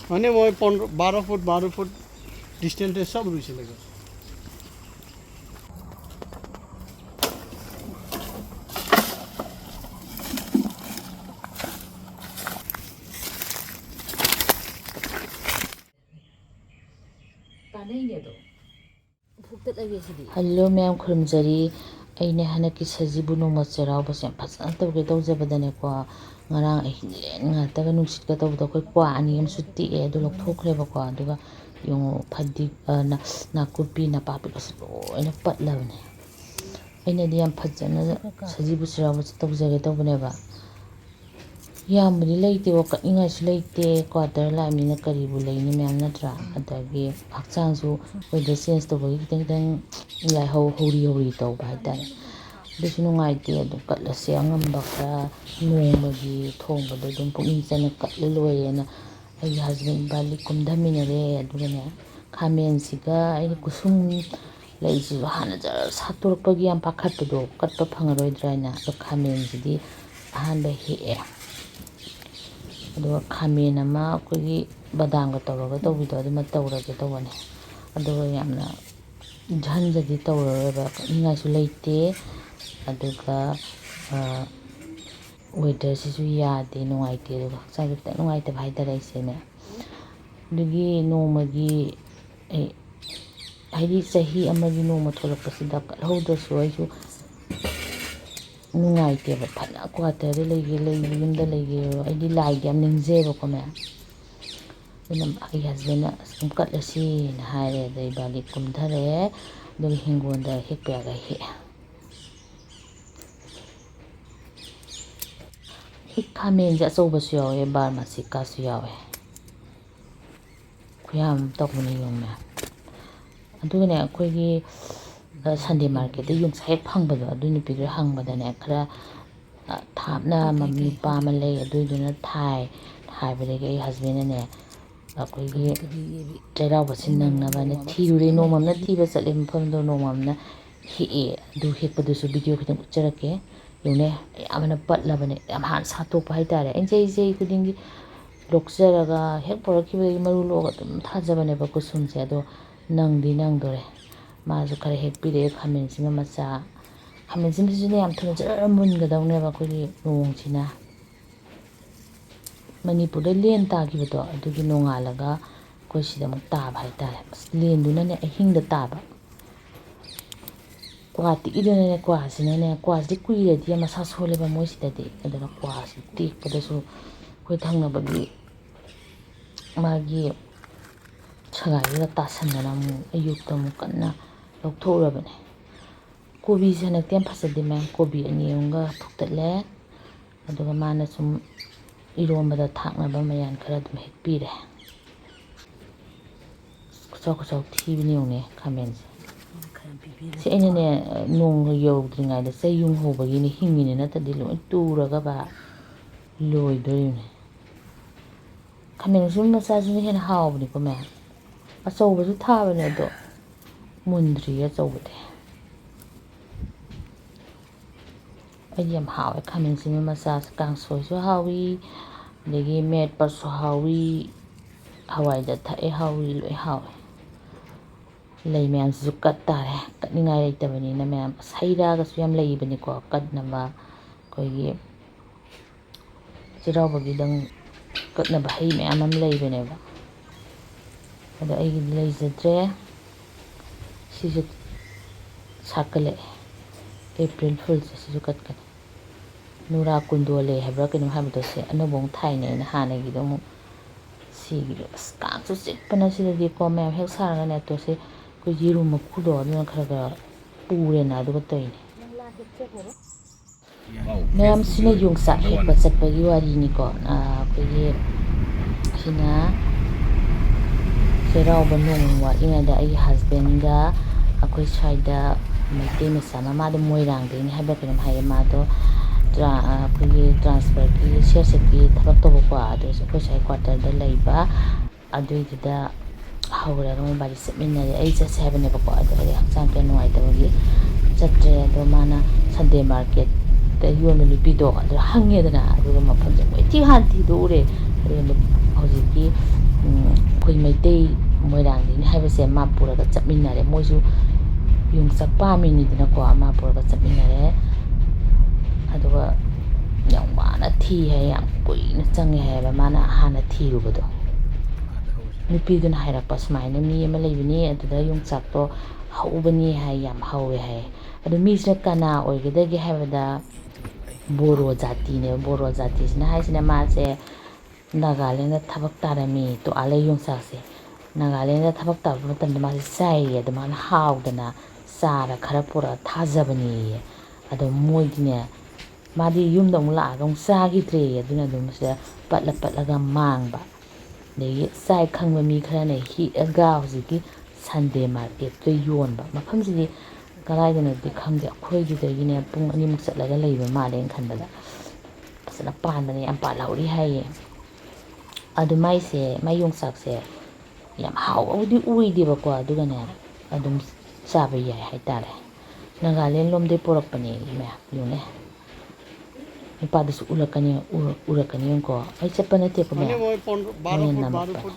মানে মই 12 ফুট ডিস্টেন্সে সব রুইছে লাগে Hello ma'am khurumjari aine hanaki sajibu nongma Cheiraoba se phasana tawge tawjabadane ko ngarang ahinen nga taga nungsit ka tawda koi kwa ani am sutti e adu lokthokhreba ko aduga yung phadi na kupi na papi ko loina patlabane aine di yam phajana sajibu Cheiraoba se tawjage tawbane ba yamri leite ko kaninga su leite quarter la amina karibu leini ma'am natra adagi hakchangsu weather change tawbagi kitang lai hori tawba haitare dusu nungaite adu katlase angamba khara nongmagi thongbado dum pukning chana katle loyena ai husband bali kumdhaminare adugane khamen siga ai kusum leisi hana jar saturpagi am pakhatpado katpa phangaroidraina ado khamen sidi ahanba he aduga khamen ama kogi badamga tawraga tawbido aduma tawrage tawbane aduga yamna jhanjadi tawrareba ningasu leite aduga weather sisu yade nungaite aduga hakchang kita nungaite bhaidare isene dugi nongmagi haidi chahi amagi nongma tholakpasida kalhaudrasu aisu nungaite ba phana quarter lege yumda lege aidi laigi am ningjeba ko me dunam ai husband na sum katlasi na haire dai bali kumdhare dug hingonda hekpaga he khamen ja chawbasu yawe barmasi kasu yawe khuyam tawbani yongme adugane akoigi Sunday market de yung hek phangbado adu nupi gra hangbadane khara thapna mamni pa ma lei aduduna thai badege ai husband ne akoigi Cheiraoba sinangna bane thirure nomamna thiba chatle mphamdo nomamna he du hekpadusu video khitang ucharake yone amana patlabane am han satokpa haitare enjei kudingi lokjaraga hek porakhibe maru loga dum thajabane ba kusumse ado nangdore mazu khare hekpire khamen sima macha khamen simsine yam thuna jar mungadawne ba kogi nongchina Manipuri len tagibodo adugi nongalaga koi sida mak taba haitare len dunane ahingda taba kwati idone kwasinane kwasi kuiredi masa soleba moisidade adana kwasi tikpadasu koi thangnabagi magi sagai tasanana mu ayukta mu kanna lokthorabane kobi sana tiam phasadi ma kobi ani yonga phuktatle aduga mana sum iromba thaknaba mayan khara dum hekpire kuchau thibini yone khamen se enene nong yodringa da sayung hobagi ni hingine natadi lo turaga ba loidorine khamen sum masajini hen hawbni ko me achaubasu thabane ado mundri achaubade ai yam hawe khamen sima masas kangsoi su hawi degi met par su hawi hawai da thae hawi loi hawe lei myan su kattare katningai leitabani na myan saira ga su yam leibani ko katnaba koigi Cheiraoba gidang katnaba hei myan am leibane ba ado aigi leijadre sisu sakale April Fool sisu katkane nura kundole habra kinum habdo se anobong thaine na hanagi do mu sigi skak su sikpana sidagi ko mem hek saranga ne to se ko jiru makhudo na kharaga pure na do toine mem sina yungsa hek bachatpagi wari ni ko ko ye sina Cheiraoba nongwa ingada ai husband ga akoi saida meitei mesa mama de moirang de ni haba kinam haye ma do kogi transfer ki share ki thabak to ko ado ko sai quarter da leiba aduida hawra ro bari seminary ai cha sebane ko ado ri hakchang ke noi da gi chatre do mana Sunday market da yonu ni bido ado hangye da ado ma phanje ti han ti do re ado hauji ꯍꯧꯖꯤꯛꯀꯤ ꯑꯩꯈꯣꯏ ꯃꯩꯇꯩ ꯃꯣꯏꯔꯥꯡꯗꯒꯤꯅꯤ ꯍꯥꯏꯕꯁꯦ ꯃꯥ ꯄꯨꯔꯒ ꯆꯠꯃꯤꯟꯅꯔꯦ ꯃꯣꯏꯁꯨ ꯌꯣꯡꯆꯥꯛ ꯄꯥꯝꯃꯤꯅꯤꯗꯅꯀꯣ ꯃꯥ ꯄꯨꯔꯒ ꯆꯠꯃꯤꯟꯅꯔꯦ ꯑꯗꯨꯒ ꯌꯥꯝ ꯋꯥꯅ ꯊꯤ ꯍꯥꯏ ꯌꯥꯝ ꯀꯨꯏꯅ ꯆꯪꯉꯦ ꯍꯥꯏꯌꯦꯕ ꯃꯥꯅ ꯍꯥꯟꯅ ꯊꯤꯔꯨꯕꯗꯣ ꯅꯨꯄꯤꯗꯨꯅ ꯍꯥꯏꯔꯛꯄ ꯁꯨꯃꯥꯏꯅ ꯃꯤ ꯑꯃ ꯂꯩꯕꯅꯤ ꯑꯗꯨꯗ ꯌꯣꯡꯆꯥꯛꯇꯣ ꯍꯧꯕꯅꯤ ꯍꯥꯏ ꯌꯥꯝ ꯍꯧꯋꯦ ꯍꯥꯏ ꯑꯗꯣ ꯃꯤꯁꯤꯅ ꯀꯅꯥ ꯑꯣꯏꯒꯗꯒꯦ ꯍꯥꯏꯕꯗ ꯕꯣꯔꯣ ꯖꯥꯇꯤꯅꯦꯕ ꯕꯣꯔꯣ ꯖꯥꯇꯤꯁꯤꯅ ꯍꯥꯏꯁꯤꯅ ꯃꯥꯁꯦ ꯅꯥꯒꯥꯂꯦꯟꯗ ꯊꯕꯛ ꯇꯥꯔꯝꯃꯤ ꯇꯣꯑꯥꯂꯩ ꯌꯣꯡꯆꯥꯛꯁꯦ ꯅꯥꯒꯥꯂꯦꯟꯗ ꯊꯕꯛ ꯇꯥꯕ ꯃꯇꯝꯗ ꯃꯥꯁꯦ ꯆꯥꯏꯌꯦ ꯑꯗꯣ ꯃꯥꯅ ꯍꯥꯎꯗꯅ ꯆꯥꯔ ꯈꯔ ꯄꯨꯔꯛꯑ ꯊꯥꯖꯕꯅꯦꯌꯦ ꯑꯗꯣ ꯃꯣꯏꯗꯤꯅꯦ ꯃꯥꯗꯤ ꯌꯨꯝꯗ ꯑꯃꯨꯛ ꯂꯥꯛꯑꯒ ꯑꯃꯨꯛ ꯆꯥꯈꯤꯗ꯭ꯔꯦ ꯑꯗꯨꯅ ꯑꯗꯨꯝ ꯁꯤꯗ ꯄꯠꯂꯒ ꯃꯥꯡꯕ ꯑꯗꯒꯤ ꯆꯥꯏ ꯈꯪꯕ ꯃꯤ ꯈꯔꯅ ꯍꯦꯛꯑꯒ ꯍꯧꯖꯤꯛꯀꯤ ꯁꯟꯗꯦ ꯃꯥꯔꯀꯦꯠꯇ ꯌꯣꯟꯕ ꯃꯐꯝꯁꯤꯗꯤ ꯀꯗꯥꯏꯗꯅꯣꯗꯤ ꯈꯪꯗꯦ ꯑꯩꯈꯣꯏꯒꯤꯗꯒꯤꯅꯦ ꯄꯨꯡ 2 ꯆꯠꯂꯒ ꯂꯩꯕ ꯃꯥꯜꯂꯦꯅ ꯈꯟꯕꯗ ꯐꯖꯅ ꯄꯥꯟꯕꯅꯦ ꯌꯥꯝ ꯄꯥꯜꯍꯧꯔꯤ ꯍꯥꯏꯌꯦ ꯑꯗꯨ ꯃꯥꯏꯁꯦ ꯃꯥꯏ ꯌꯣꯡꯆꯥꯛꯁꯦ ꯌꯥꯝ ꯍꯥꯎꯕꯕꯨꯗꯤ ꯑꯣꯏꯗꯦꯕꯀꯣ ꯑꯗꯨꯒꯅꯦ ꯑꯗꯨꯝ ꯆꯥꯕ ꯌꯥꯏ ꯍꯥꯏꯇꯥꯔꯦ ꯅꯥꯒꯥꯂꯦꯟ ꯂꯣꯝꯗꯩ ꯄꯣꯔꯛꯄꯅꯦ ꯃꯌꯥꯝ ꯌꯣꯟꯅꯦ ꯅꯨꯄꯥꯗꯁꯨ ꯎꯔꯛꯀꯅꯤ ꯌꯦꯡꯀꯣ ꯑꯩ ꯆꯠꯄ ꯅꯠꯇꯦꯀꯣ ꯃꯌꯥꯝ ꯃꯣꯏꯅ 12 ꯅꯝꯃꯛꯄꯅꯦ फुट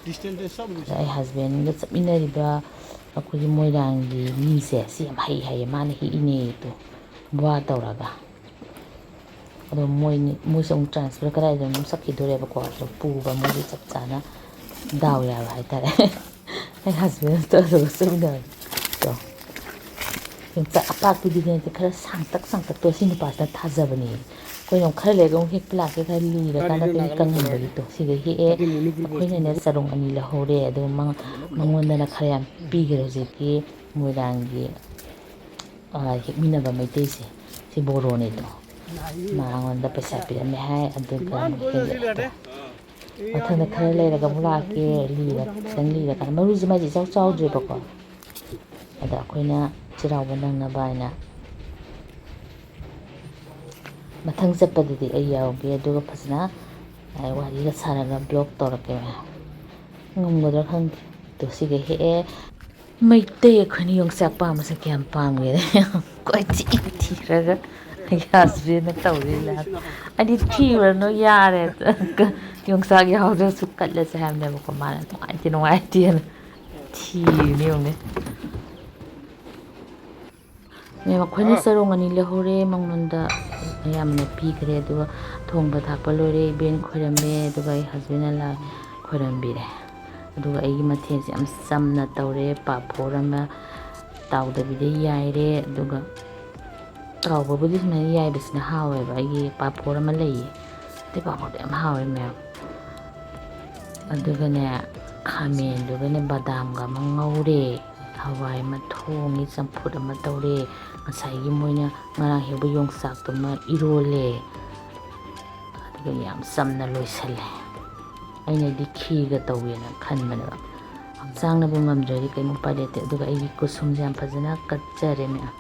डिस्टेंस है सब ꯑꯗ ꯑꯩ ꯍꯁꯕꯦꯟꯒ ꯆꯠꯃꯤꯟꯅꯔꯤꯕ ꯑꯩꯈꯣꯏꯒꯤ ꯃꯣꯏꯔꯥꯡꯒꯤ ꯃꯤꯁꯦ ꯁꯤ ꯌꯥꯝ ꯍꯩ ꯍꯥꯏꯌꯦ ꯃꯥꯅ ꯍꯦꯛꯏꯅꯦꯗꯣ ꯕ꯭ꯋꯥ ꯇꯧꯔꯒ ꯑꯗꯣ ꯃꯣꯏꯁꯨ ꯑꯃꯨꯛ ꯇ꯭ꯔꯥꯟꯁꯐꯔ ꯀꯗꯥꯏꯗ ꯑꯃꯨꯛ ꯆꯠꯈꯤꯗꯣꯔꯦꯕꯀꯣ ꯑꯗꯣ ꯄꯨꯕ ꯃꯣꯏꯁꯨ ꯆꯞ ꯆꯥꯅ ꯗꯥꯎ ꯌꯥꯕ ꯍꯥꯏꯇꯥꯔꯦ ꯑꯩ ꯍꯁꯕꯦꯟ ꯇꯧꯔꯒ ꯆꯠꯃꯤꯟꯅꯕꯗꯣ ꯌꯣꯡꯆꯥꯛ ꯑꯄꯥꯛꯄꯤꯗꯨꯗꯤ ꯈꯔ ꯁꯥꯡꯇꯛꯇꯣ ꯁꯤ ꯅꯨꯄꯥꯁꯤꯅ ꯊꯥꯖꯕꯅꯦ ꯑꯩꯈꯣꯏꯅ ꯑꯃꯨꯛ ꯈꯔ ꯂꯩꯔꯒ ꯑꯃꯨꯛ ꯍꯦꯛꯄ ꯂꯥꯛꯀꯦ ꯈꯔ ꯂꯤꯔꯀꯥꯟꯗ ꯑꯩꯈꯣꯏꯒꯤ ꯀꯪꯍꯟꯕꯒꯤꯗꯣ ꯁꯤꯒ ꯍꯦꯛꯑꯦ ꯑꯩꯈꯣꯏꯅꯅꯦ ꯆꯔꯣꯡ 2 ꯂꯧꯍꯧꯔꯦ ꯑꯗꯨꯒ ꯃꯉꯣꯟꯗꯅ ꯈꯔ ꯌꯥꯝ ꯄꯤꯈ꯭ꯔꯦ ꯍꯧꯖꯤꯛꯀꯤ ꯃꯣꯏꯔꯥꯡꯒꯤ ꯍꯦꯛꯃꯤꯟꯅꯕ ꯃꯩꯇꯩꯁꯦ ꯁꯤ ꯕꯣꯔꯣꯅꯤꯗꯣ ꯃꯉꯣꯟꯗ ꯄꯩꯁꯥ ꯄꯤꯔꯝꯃꯦ ꯍꯥꯏ ꯑꯗꯨꯒ ꯍꯦꯜꯂꯛꯑꯦꯗꯣ ꯃꯊꯪꯗ ꯈꯔ ꯂꯩꯔꯒ ꯑꯃꯨꯛ ꯂꯥꯛꯀꯦ ꯈꯤꯇꯪ ꯂꯤꯔꯀꯥꯟꯗ ꯃꯔꯨꯁꯦ ꯃꯥꯏꯁꯦ ꯏꯆꯥꯎ ꯆꯥꯎꯗ꯭ꯔꯦꯕꯀꯣ ꯑꯗ ꯑꯩꯈꯣꯏꯅ ꯆꯩꯔꯥꯎꯕ ꯅꯪꯅꯕ ꯍꯥꯏꯅ ꯃꯊꯪ ꯆꯠꯄꯗꯗꯤ ꯑꯩ ꯌꯥꯎꯒꯦ ꯑꯗꯨꯒ ꯐꯖꯅ ꯋꯥꯔꯤꯒ ꯁꯥꯔꯒ ꯕ꯭ꯂꯣꯛ ꯇꯧꯔꯛꯀꯦ ꯉꯝꯒꯗ꯭ꯔꯥ ꯈꯪꯗꯦ ꯑꯗꯣ ꯁꯤꯒ ꯍꯦꯛꯑꯦ ꯃꯩꯇꯩ ꯑꯩꯈꯣꯏꯅ ꯌꯣꯡꯆꯥꯛ ꯄꯥꯝꯕꯁꯦ ꯀꯌꯥꯝ ꯄꯥꯝꯒꯦ ꯀꯣꯏꯊꯤ ꯊꯤꯔꯒ ꯍꯁꯕꯦꯟꯅ ꯇꯧꯔꯤ ꯑꯩꯗꯤ ꯊꯤꯔꯨꯔꯅꯨ ꯌꯥꯔꯦ ꯌꯣꯡꯆꯥꯛ ꯌꯥꯎꯗ꯭ꯔꯁꯨ ꯀꯠꯂꯁꯦ ꯍꯥꯏꯕꯅꯦꯕꯀꯣ ꯃꯥꯅ ꯅꯨꯡꯉꯥꯏꯇꯦꯅ ꯊꯤꯔꯤꯅꯦ ꯌꯦꯡꯉꯨꯅꯦ ꯃꯦꯝ ꯑꯩꯈꯣꯏꯅ ꯆꯔꯣꯡ 2 ꯂꯧꯍꯧꯔꯦ ꯃꯉꯣꯟꯗ ꯑꯌꯥꯝꯕꯅ ꯄꯤꯈ꯭ꯔꯦ ꯑꯗꯨꯒ ꯊꯣꯡꯕ ꯊꯥꯛꯄ ꯂꯣꯏꯔꯦ ꯏꯕꯦꯟ ꯈꯣꯏꯔꯝꯃꯦ ꯑꯗꯨꯒ ꯑꯩ ꯍꯁꯕꯦꯟꯅ ꯈꯣꯏꯔꯝꯕꯤꯔꯦ ꯑꯗꯨꯒ ꯑꯩꯒꯤ ꯃꯊꯦꯜꯁꯦ ꯌꯥꯝ ꯆꯝꯅ ꯇꯧꯔꯦ ꯄꯥꯐꯣꯔ ꯑꯃ ꯇꯥꯎꯗꯕꯤꯗ ꯌꯥꯏꯔꯦ ꯑꯗꯨꯒ ꯇꯥꯎꯕꯕꯨꯗꯤ ꯁꯨꯃꯥꯏꯅ ꯌꯥꯏꯕꯁꯤꯅ ꯍꯥꯎꯋꯦꯕ ꯑꯩꯒꯤ ꯄꯥꯐꯣꯔ ꯑꯃ ꯂꯩꯌꯦ ꯑꯇꯩ ꯄꯥꯐꯣꯔꯗꯣ ꯌꯥꯝ ꯍꯥꯎꯋꯦ ꯃꯌꯥꯝ ꯑꯗꯨꯒꯅꯦ ꯈꯥꯃꯦꯟꯗꯨꯒꯅꯦ ꯕꯗꯥꯝꯒ ꯑꯃ ꯉꯧꯔꯦ ꯍꯋꯥꯏ ꯑꯃ ꯊꯣꯡꯉꯦ ꯆꯝꯐꯨꯠ ꯑꯃ ꯇꯧꯔꯦ ꯉꯁꯥꯏꯒꯤ ꯃꯣꯏꯅ ꯉꯔꯥꯡ ꯍꯦꯛꯄ ꯌꯣꯡꯆꯥꯛꯇꯨꯃ ꯏꯔꯣꯜꯂꯦ ꯑꯗꯨꯒ ꯌꯥꯝ ꯆꯝꯅ ꯂꯣꯏꯁꯜꯂꯦ ꯑꯩꯅꯗꯤ ꯈꯤꯔꯒ ꯇꯧꯒꯦꯅ ꯈꯟꯕꯅꯦꯕ ꯍꯛꯆꯥꯡꯅꯕꯨ ꯉꯝꯗ꯭ꯔꯗꯤ ꯀꯩꯝ ꯎꯄꯥꯏ ꯂꯩꯇꯦ ꯑꯗꯨꯒ ꯑꯩꯒꯤ ꯀꯨꯁꯨꯝꯁꯦ ꯌꯥꯝ ꯐꯖꯅ ꯀꯠꯆꯔꯦ ꯃꯌꯥꯝ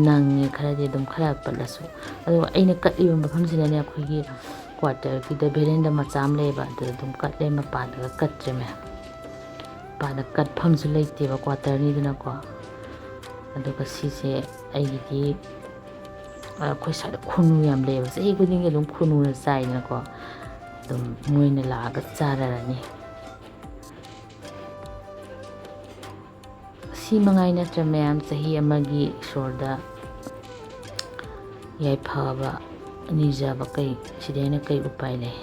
ꯅꯪꯉꯦ ꯈꯔꯗꯤ ꯑꯗꯨꯝ ꯈꯔ ꯄꯠꯂꯁꯨ ꯑꯗꯨꯒ ꯑꯩꯅ ꯀꯠꯂꯤꯕ ꯃꯐꯝꯁꯤꯗꯅꯦ ꯑꯩꯈꯣꯏꯒꯤ ꯀ꯭ꯋꯥꯇꯔꯒꯤꯗ ꯚꯦꯔꯦꯟꯗꯥ ꯃꯆꯥ ꯑꯃ ꯂꯩꯌꯦꯕ ꯑꯗꯨꯗ ꯑꯗꯨꯝ ꯀꯠꯂꯦ ꯃꯄꯥꯟꯗꯒ ꯀꯠꯇ꯭ꯔꯦ ꯃꯌꯥꯝ ꯃꯄꯥꯟꯗ ꯀꯠꯐꯝꯁꯨ ꯂꯩꯇꯦꯕ ꯀ꯭ꯋꯥꯇꯔꯅꯤꯗꯅꯀꯣ ꯑꯗꯨꯒ ꯁꯤꯁꯦ ꯑꯩꯒꯤꯗꯤ ꯑꯩꯈꯣꯏ ꯁ꯭ꯋꯥꯏꯗ ꯈꯨꯅꯨ ꯌꯥꯝ ꯂꯩꯌꯦꯕ ꯆꯍꯤ ꯈꯨꯗꯤꯡꯒꯤ ꯑꯗꯨꯝ ꯈꯨꯅꯨꯅ ꯆꯥꯏꯗꯅꯀꯣ ꯑꯗꯨꯝ ꯃꯣꯏꯅ ꯂꯥꯛꯑꯒ ꯆꯥꯔꯔꯅꯤ ꯁꯤ ꯃꯉꯥꯏ ꯅꯠꯇ꯭ꯔ ꯃꯌꯥꯝ ꯆꯍꯤ ꯑꯃꯒꯤ ꯏꯁꯣꯔꯗ ꯌꯥꯏꯐꯕ ꯅꯤꯖꯕ ꯁꯤꯗꯩ ꯍꯦꯟꯅ ꯀꯩ ꯎꯄꯥꯏ ꯂꯩ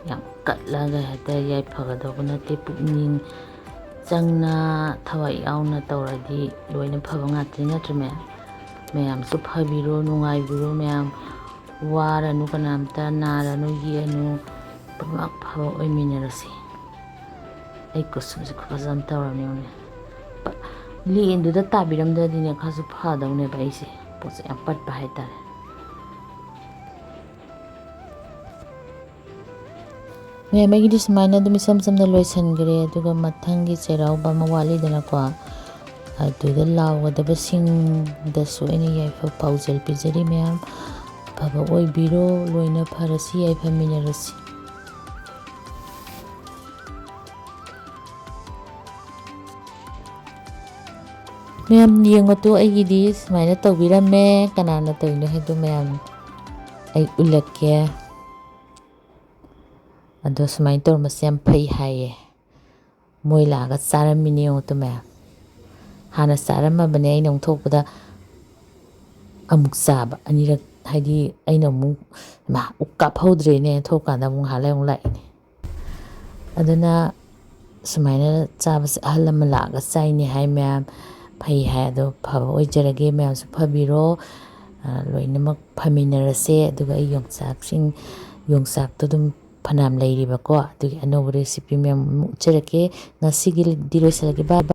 ꯌꯥꯝ ꯀꯠꯂꯒ ꯍꯦꯛꯇ ꯌꯥꯏꯐꯒꯗꯧꯕ ꯅꯠꯇꯦ ꯄꯨꯛꯅꯤꯡ ꯆꯪꯅ ꯊꯋꯥꯏ ꯌꯥꯎꯅ ꯇꯧꯔꯗꯤ ꯂꯣꯏꯅ ꯐꯕ ꯉꯥꯛꯇꯅꯤ ꯅꯠꯇ꯭ꯔ ꯃꯌꯥꯝꯁꯨ ꯐꯕꯤꯔꯣ ꯅꯨꯡꯉꯥꯏꯕꯤꯔꯣ ꯃꯌꯥꯝ ꯋꯥꯔꯅꯨ ꯀꯅꯥꯝꯇ ꯅꯥꯔꯅꯨ ꯌꯦꯛꯑꯅꯨ ꯄꯨꯝꯅꯃꯛ ꯐꯕ ꯑꯣꯏꯃꯤꯟꯅꯔꯁꯤ ꯑꯩ ꯀꯨꯁꯨꯝꯁꯦ ꯐꯖꯅ ꯇꯧꯔꯝꯅꯤꯅꯦ ꯂꯦꯟꯗꯨꯗ ꯇꯥꯕꯤꯔꯝꯗ꯭ꯔꯗꯤꯅꯦ ꯈꯔꯁꯨ ꯐꯗꯧꯅꯦꯕ ꯑꯩꯁꯦ ꯄꯣꯠꯁꯦ ꯌꯥꯝ ꯄꯠꯄ ꯍꯥꯏꯇꯥꯔꯦ ꯃꯦꯝ ꯑꯩꯒꯤꯗꯤ ꯁꯨꯃꯥꯏꯅ ꯑꯗꯨꯝ ꯏꯁꯝ ꯁꯝꯅ ꯂꯣꯏꯁꯤꯟꯈ꯭ꯔꯦ ꯑꯗꯨꯒ ꯃꯊꯪꯒꯤ ꯆꯩꯔꯥꯎꯕ ꯑꯃ ꯋꯥꯠꯂꯤꯗꯅꯀꯣ ꯑꯗꯨꯗ ꯂꯥꯎꯒꯗꯕꯁꯤꯡꯗꯁꯨ ꯑꯩꯅ ꯌꯥꯏꯐ ꯄꯥꯎꯖꯦꯜ ꯄꯤꯖꯔꯤ ꯃꯌꯥꯝ ꯑꯐꯕ ꯑꯣꯏꯕꯤꯔꯣ ꯂꯣꯏꯅ ꯐꯔꯁꯤ ꯌꯥꯏꯐꯃꯤꯟꯅꯔꯁꯤ ꯃꯌꯥꯝ ꯌꯦꯡꯉꯣꯇꯣ ꯑꯩꯒꯤꯗꯤ ꯁꯨꯃꯥꯏꯅ ꯇꯧꯕꯤꯔꯝꯃꯦ ꯀꯅꯥꯅ ꯇꯧꯔꯤꯅꯣ ꯍꯥꯏꯗꯣ ꯃꯌꯥꯝ ꯑꯩ ꯎꯠꯂꯛꯀꯦ ꯑꯗꯣ ꯁꯨꯃꯥꯏꯅ ꯇꯧꯔꯝꯕꯁꯦ ꯌꯥꯝ ꯐꯩ ꯍꯥꯏꯌꯦ ꯃꯣꯏ ꯂꯥꯛꯑꯒ ꯆꯥꯔꯝꯃꯤꯅꯦ ꯌꯦꯡꯉꯣ ꯇꯨ ꯃꯌꯥꯝ ꯍꯥꯟꯅ ꯆꯥꯔꯝꯃꯕꯅꯦ ꯑꯩꯅ ꯑꯃꯨꯛ ꯊꯣꯛꯄꯗ ꯑꯃꯨꯛ ꯆꯥꯕ ꯑꯅꯤꯔꯛ ꯍꯥꯏꯗꯤ ꯑꯩꯅ ꯑꯃꯨꯛ ꯀꯥꯞꯍꯧꯗ꯭ꯔꯦꯅꯦ ꯊꯣꯛꯀꯥꯟꯗ ꯑꯃꯨꯛ ꯉꯥꯏꯍꯥꯛ ꯂꯩ ꯑꯃꯨꯛ ꯂꯥꯛꯏꯅꯦ ꯑꯗꯨꯅ ꯁꯨꯃꯥꯏꯅ ꯆꯥꯕꯁꯦ ꯑꯍꯜ ꯂꯃꯟ ꯂꯥꯛꯑꯒ ꯆꯥꯏꯅꯦ ꯍꯥꯏ ꯃꯌꯥꯝ ꯐꯩ ꯍꯥꯏ ꯑꯗꯣ ꯐꯕ ꯑꯣꯏꯖꯔꯒꯦ ꯃꯌꯥꯝꯁꯨ ꯐꯕꯤꯔꯣ ꯂꯣꯏꯅꯃꯛ ꯐꯃꯤꯟꯅꯔꯁꯦ ꯑꯗꯨꯒ ꯑꯩ ꯌꯣꯡꯆꯥꯛꯇꯣ ꯑꯗꯨꯝ ꯐꯅꯌꯥꯝ ꯂꯩꯔꯤꯕꯀꯣ ꯑꯗꯨꯒꯤ ꯑꯅꯧꯕ ꯔꯦꯁꯤꯄꯤ ꯃꯌꯥꯝ ꯑꯃ ꯎꯠꯆꯔꯛꯀꯦ ꯉꯁꯤꯒꯤꯗꯤ ꯂꯣꯏꯁꯤꯜꯂꯒꯦ ꯕꯥꯏ ꯕꯥꯏ